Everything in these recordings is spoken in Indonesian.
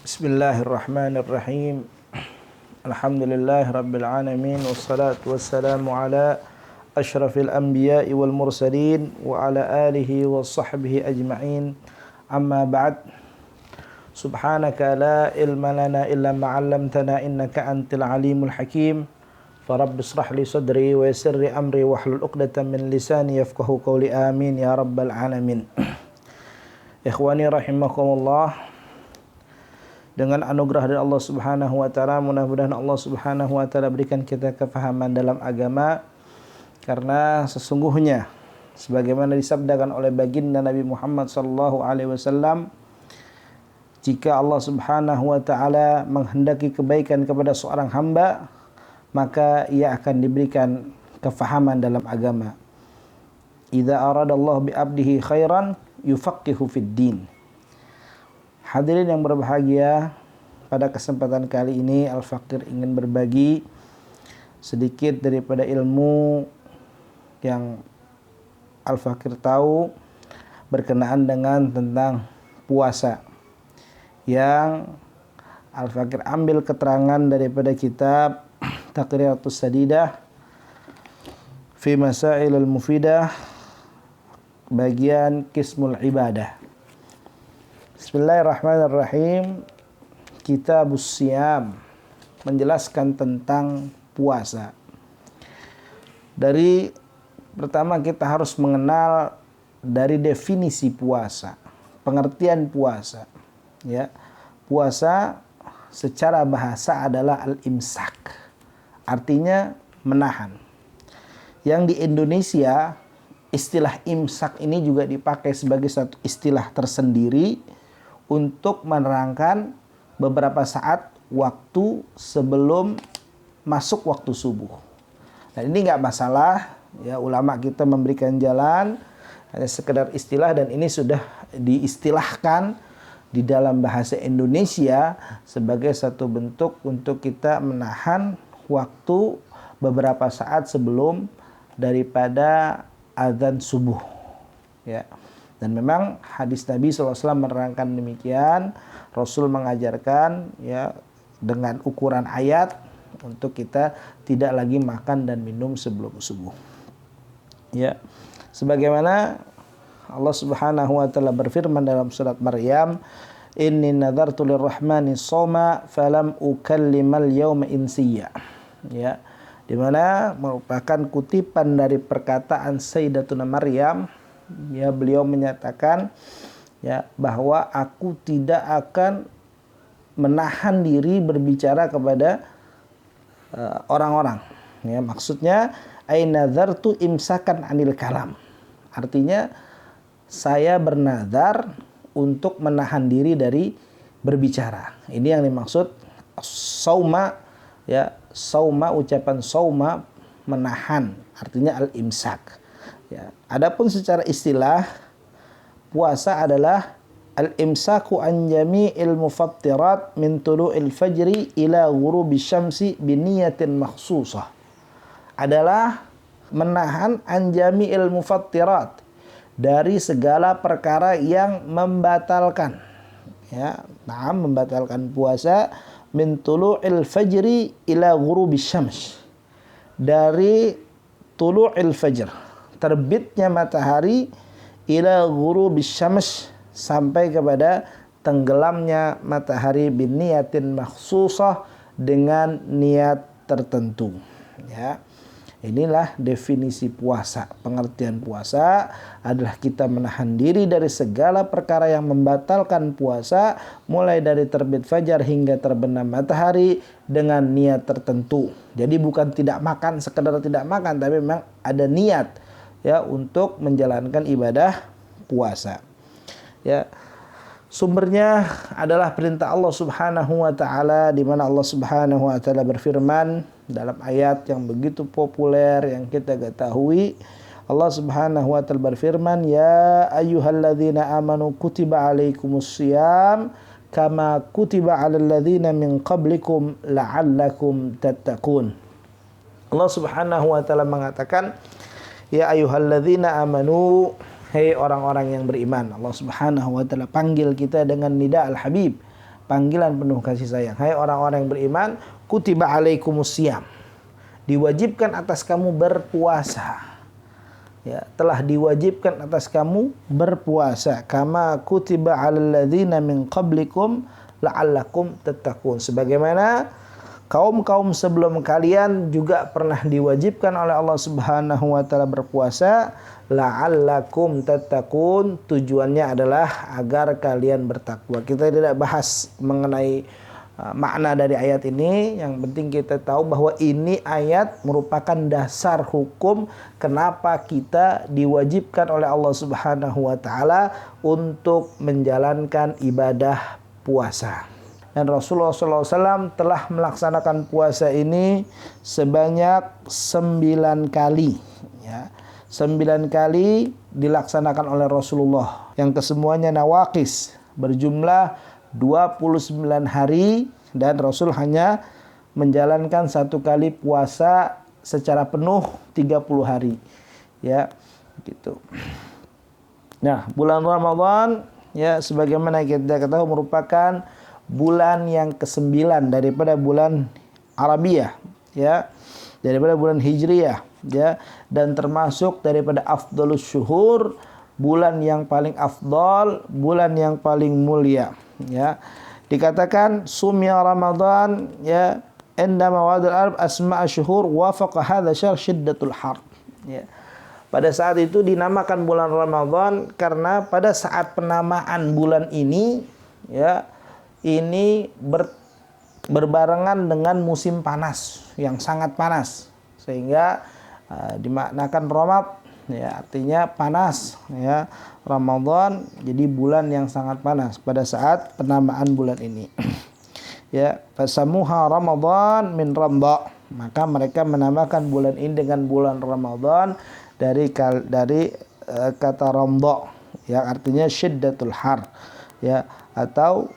Bismillahirrahmanirrahim. Alhamdulillahi rabbil alamin wassalatu wassalamu ala asyrafil anbiya'i wal mursalin wa ala alihi wa sahbihi ajma'in. Amma ba'd. Subhanaka la ilma lana illa ma 'allamtana innaka antal alimul hakim. Farabbi ishrah li sadri wa yassir li amri wahlul 'uqdatam min lisani yafqahu qawli. Amin ya rabbal alamin. Ikhwani rahimakumullah. Dengan anugerah dari Allah Subhanahu wa taala, mudah-mudahan Allah Subhanahu wa taala berikan kita kefahaman dalam agama, karena sesungguhnya sebagaimana disabdakan oleh baginda Nabi Muhammad sallallahu alaihi wasallam, jika Allah Subhanahu wa taala menghendaki kebaikan kepada seorang hamba, maka ia akan diberikan kefahaman dalam agama. Idza aradallahu bi 'abdihi khairan yufaqihu fid din. Hadirin yang berbahagia, pada kesempatan kali ini Al-Fakir ingin berbagi sedikit daripada ilmu yang Al-Fakir tahu berkenaan dengan tentang puasa, yang Al-Fakir ambil keterangan daripada kitab Taqriyatus Sadidah fi Masailul Mufidah, bagian Qismul Ibadah. Bismillahirrahmanirrahim. Kitabus Siyam menjelaskan tentang puasa. Dari pertama kita harus mengenal dari definisi puasa, pengertian puasa. Ya, puasa secara bahasa adalah al-imsak, artinya menahan. Yang di Indonesia istilah imsak ini juga dipakai sebagai satu istilah tersendiri untuk menerangkan beberapa saat waktu sebelum masuk waktu subuh. Dan ini nggak masalah, ya, ulama kita memberikan jalan, hanya sekedar istilah, dan ini sudah diistilahkan di dalam bahasa Indonesia sebagai satu bentuk untuk kita menahan waktu beberapa saat sebelum daripada azan subuh, ya. Dan memang hadis Nabi SAW menerangkan demikian. Rasul mengajarkan, ya, dengan ukuran ayat untuk kita tidak lagi makan dan minum sebelum subuh. Ya, sebagaimana Allah Subhanahu wa taala berfirman dalam surat Maryam, "Inni nadartu lirrahmani shoma falam ukallimal yawma insiya." Ya, di mana merupakan kutipan dari perkataan Sayyidatuna Maryam. Ya, beliau menyatakan, ya, bahwa aku tidak akan menahan diri berbicara kepada orang-orang. Ya, maksudnya ainadzartu imsakan anil kalam. Artinya saya bernazar untuk menahan diri dari berbicara. Ini yang dimaksud sauma, ya, sauma, ucapan sauma menahan, artinya al-imsak. Ya, adapun secara istilah puasa adalah al-imsaku an jami'il mufattirat min tulu'il fajri ila ghurubi syamsi biniyatin makhsusah. Adalah menahan an jami'il mufattirat, dari segala perkara yang membatalkan, ya, membatalkan puasa, min tulu'il fajri ila ghurubi syams, dari tulu'il fajr, terbitnya matahari, ila ghurubis syams, sampai kepada tenggelamnya matahari, biniyatin makhsusah, dengan niat tertentu. Ya, inilah definisi puasa. Pengertian puasa adalah kita menahan diri dari segala perkara yang membatalkan puasa, mulai dari terbit fajar hingga terbenam matahari, dengan niat tertentu. Jadi bukan tidak makan, sekedar tidak makan, tapi memang ada niat, ya, untuk menjalankan ibadah puasa. Ya, sumbernya adalah perintah Allah Subhanahu wa taala, di mana Allah Subhanahu wa taala berfirman dalam ayat yang begitu populer yang kita ketahui. Allah Subhanahu wa taala berfirman, "Ya ayyuhalladzina amanu kutiba alaikumusiyam kama kutiba 'alal ladzina min qablikum la'allakum tattaqun." Allah Subhanahu wa taala mengatakan, "Ya ayyuhalladzina amanu," hei orang-orang yang beriman. Allah Subhanahu wa taala panggil kita dengan nida al-habib, panggilan penuh kasih sayang. Hai orang-orang yang beriman, kutiba alaikumusiyam. Diwajibkan atas kamu berpuasa. Ya, telah diwajibkan atas kamu berpuasa. Kama kutiba 'alal ladzina min qablikum la'allakum tattaqun. Sebagaimana kaum-kaum sebelum kalian juga pernah diwajibkan oleh Allah Subhanahu wa taala berpuasa, la'allakum tattaqun. Tujuannya adalah agar kalian bertakwa. Kita tidak bahas mengenai makna dari ayat ini. Yang penting kita tahu bahwa ini ayat merupakan dasar hukum kenapa kita diwajibkan oleh Allah Subhanahu wa taala untuk menjalankan ibadah puasa. Dan Rasulullah SAW telah melaksanakan puasa ini sebanyak 9 kali. Ya. 9 kali dilaksanakan oleh Rasulullah. Yang kesemuanya nawaqis, berjumlah 29 hari, dan Rasul hanya menjalankan 1 kali puasa secara penuh 30 hari. Ya, gitu. Nah, bulan Ramadan ya sebagaimana kita ketahui merupakan bulan yang ke-9 daripada bulan Arabiah, ya, daripada bulan Hijriyah, ya, dan termasuk daripada afdhalus syuhur, bulan yang paling afdal, bulan yang paling mulia, ya. Dikatakan sumya Ramadan, ya, indama wadul arab asma' syuhur wafaqa hadha syahr syiddatul har, ya. Pada saat itu dinamakan bulan Ramadan karena pada saat penamaan bulan ini, ya, ini berbarengan dengan musim panas yang sangat panas, sehingga dimaknakan Ramad, ya, artinya panas, ya. Ramadan jadi bulan yang sangat panas pada saat penamaan bulan ini. Ya, fasamuha Ramadan min Ramda, maka mereka menamakan bulan ini dengan bulan Ramadan dari kata Ramda, yang artinya syiddatul har, ya, atau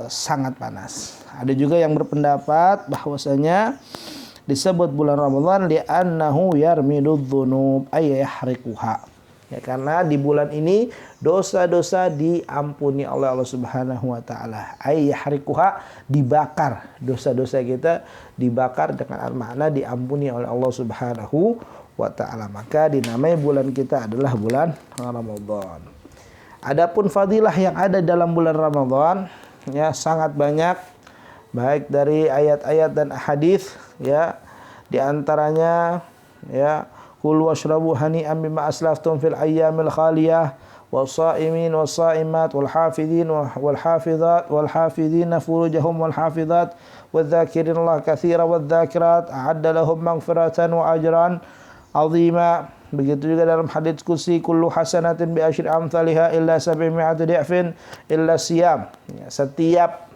sangat panas. Ada juga yang berpendapat bahwasanya disebut bulan Ramadan li'annahu yarmidudz dzunub ay yahriquha, ya, karena di bulan ini dosa-dosa diampuni oleh Allah Subhanahu wa taala. Ay yahriquha, dibakar, dosa-dosa kita dibakar dengan makna diampuni oleh Allah Subhanahu wa taala. Maka dinamai bulan kita adalah bulan Ramadan. Adapun fadilah yang ada dalam bulan Ramadan, ya, sangat banyak, baik dari ayat-ayat dan hadis, ya. Di antaranya, ya, kul washrabu hani'an bima aslaftum fil ayyamil khaliyah was-sha'imin was-sha'imat wal hafidhin wal hafizat wal hafidhina furujahum wal hafizat wadh-dhakirinallaha katsiran wadh-dhakirat a'adda lahum maghfiratan wa ajran 'azima. Begitu juga dalam hadits qudsi, kullu hasanatin bi asyri amsalha illa 700 di'fin illa siyam. Ya, setiap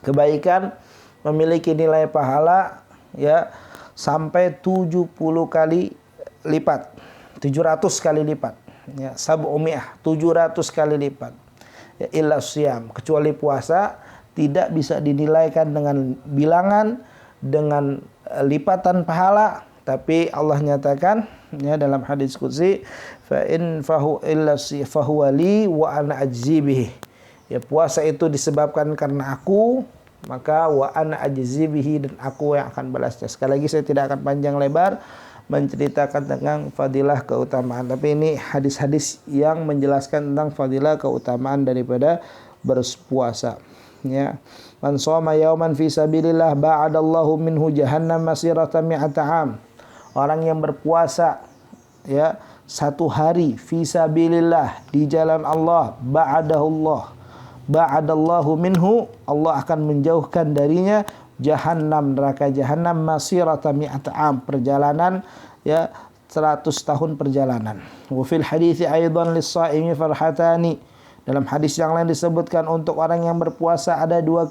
kebaikan memiliki nilai pahala, ya, sampai 70 kali lipat, 700 kali lipat, ya, 700 kali lipat. Ya, illa siyam, kecuali puasa tidak bisa dinilaikan dengan bilangan, dengan lipatan pahala. Tapi Allah nyatakan, ya, dalam hadis qudsi, fa in fahu illa fahuwa li wa ana ajzi bihi. Ya, puasa itu disebabkan karena aku, maka wa ana ajzi bihi, dan aku yang akan balasnya. Sekali lagi saya tidak akan panjang lebar menceritakan tentang fadilah keutamaan, tapi ini hadis-hadis yang menjelaskan tentang fadilah keutamaan daripada berpuasa, ya. Man shoma yauman fi sabilillah ba'adallahu minhu jahannam masirata mi'ata 'am. Orang yang berpuasa, ya, 1 hari fi sabilillah, di jalan Allah, ba'adallahu minhu, Allah akan menjauhkan darinya jahannam, neraka jahannam, masirata mi'ata 'am, perjalanan, ya, 100 tahun perjalanan. Wa fil hadithi aidan lis-shaimi farhatani. Dalam hadis yang lain disebutkan untuk orang yang berpuasa ada 2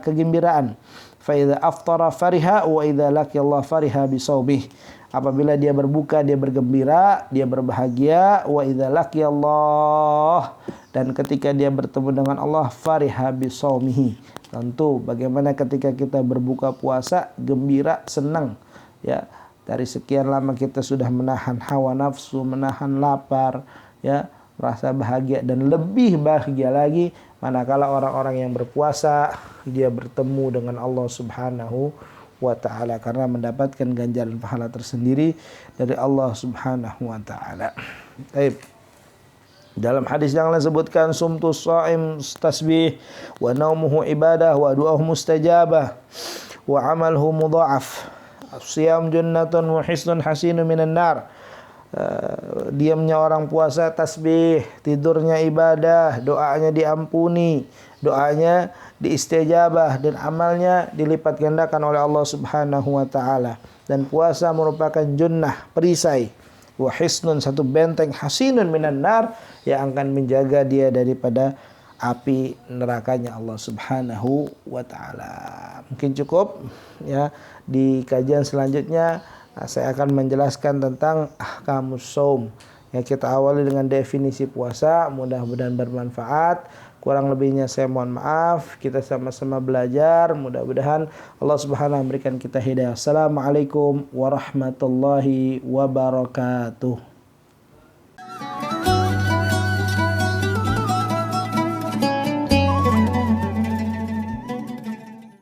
kegembiraan. Fa idza aftara fariha wa idza laqiya Allah fariha bi shaumih. Apabila dia berbuka dia bergembira, dia berbahagia, wa idza laqiya Allah, dan ketika dia bertemu dengan Allah fariha bi shaumihi. Tentu bagaimana ketika kita berbuka puasa, gembira, senang, ya. Dari sekian lama kita sudah menahan hawa nafsu, menahan lapar, ya, merasa bahagia, dan lebih bahagia lagi manakala orang-orang yang berpuasa dia bertemu dengan Allah Subhanahu wa ta'ala, karena mendapatkan ganjaran pahala tersendiri dari Allah Subhanahu wa ta'ala. Baik. Dalam hadis yang lain sebutkan sumtu shaim tasbih wa naumuhu ibadah wa du'ahu mustajabah wa amalhu mudha'af. As-siyam jannatun wa hisnun hasinun minan nar. Diamnya orang puasa tasbih, tidurnya ibadah, doanya diampuni, doanya diistijabah, dan amalnya dilipat gandakan oleh Allah Subhanahu wa ta'ala. Dan puasa merupakan junnah, perisai, wa hisnun, satu benteng, hasinun minan nar, yang akan menjaga dia daripada api nerakanya Allah Subhanahu wa ta'ala. Mungkin cukup ya. Di kajian selanjutnya saya akan menjelaskan tentang ahkamus shaum. Ya, kita awali dengan definisi puasa, mudah-mudahan bermanfaat. Kurang lebihnya saya mohon maaf. Kita sama-sama belajar, mudah-mudahan Allah Subhanahu memberikan kita hidayah. Assalamualaikum warahmatullahi wabarakatuh.